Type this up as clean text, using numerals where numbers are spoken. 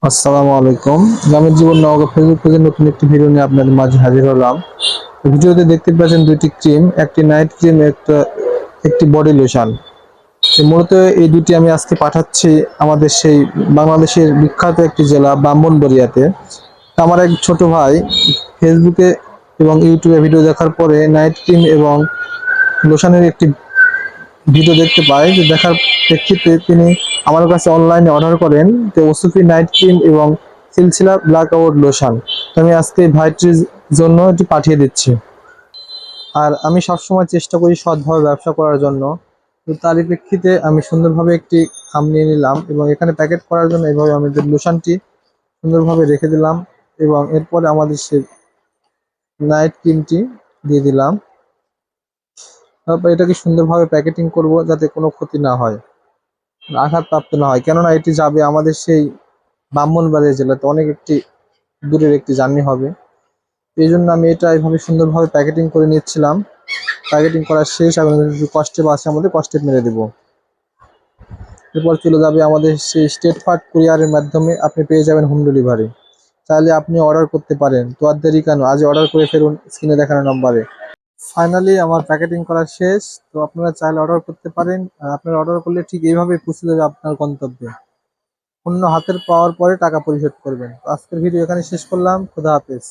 আসসালামু আলাইকুম। গ্রামের জীবন নওগাঁ ফেসবুক পেজের নতুন একটি ভিডিও নিয়ে আপনাদের মাঝে হাজির হলাম। ভিডিওতে দেখতে পাচ্ছেন দুইটি ক্রিম, একটি নাইট ক্রিম, একটি বডি লোশন। মূলত এই দুটি আমি আজকে পাঠাচ্ছি আমাদের সেই বাংলাদেশের বিখ্যাত একটি জেলা ব্রাহ্মণবাড়িয়াতে। তা আমার এক ছোট ভাই ফেসবুকে এবং ইউটিউবে ভিডিও দেখার পরে নাইট ক্রিম এবং লোশনের একটি ভিডিও দেখতে পাই, যে দেখার প্রেক্ষিতে তিনি আমার কাছে অনলাইনে অর্ডার করেন যে ওসুফি নাইট ক্রিম এবং সিলসিলা ব্ল্যাক আউট লোশন। তো আমি আজকে এই ভাইটির জন্য এটি পাঠিয়ে দিচ্ছি। আর আমি সবসময় চেষ্টা করি সৎভাবে ব্যবসা করার জন্য। তো তারই প্রেক্ষিতে আমি সুন্দরভাবে একটি খাম নিয়ে নিলাম এবং এখানে প্যাকেট করার জন্য এইভাবে আমি লোশনটি সুন্দরভাবে রেখে দিলাম এবং এরপরে আমাদের সে নাইট ক্রিমটি দিয়ে দিলাম। তারপর এটাকে সুন্দরভাবে প্যাকেটিং করব যাতে কোনো ক্ষতি না হয়, আঘাতপ্রাপ্ত না হয়, কেননা এটি যাবে আমাদের সেই ব্রাহ্মণবাড়িয়া জেলাতে, অনেক একটি দূরের একটি জার্নি হবে। এই জন্য আমি এটা এইভাবে সুন্দরভাবে প্যাকেটিং করে নিচ্ছিলাম। প্যাকেটিং করা শেষ, এবং একটু কষ্টে বা আছে আমাদের কষ্টে মেরে দেবো। এরপর চলে যাবে আমাদের সেই স্টেট ফার্ট কুরিয়ারের মাধ্যমে, আপনি পেয়ে যাবেন হোম ডেলিভারি। চাইলে আপনি অর্ডার করতে পারেন, তো আর দেরি কেন, আজই অর্ডার করে ফেলুন স্ক্রিনে দেখানো নম্বরে। ফাইনালি আমার প্যাকেটিং করা শেষ, তো আপনারা চাইলে অর্ডার করতে পারেন। আর আপনারা অর্ডার করলে ঠিক এইভাবে পৌঁছে যাবে আপনার গন্তব্যে। পণ্য হাতের পাওয়ার পরে টাকা পরিশোধ করবেন। তো আজকের ভিডিও এখানে শেষ করলাম। খোদা হাফেজ।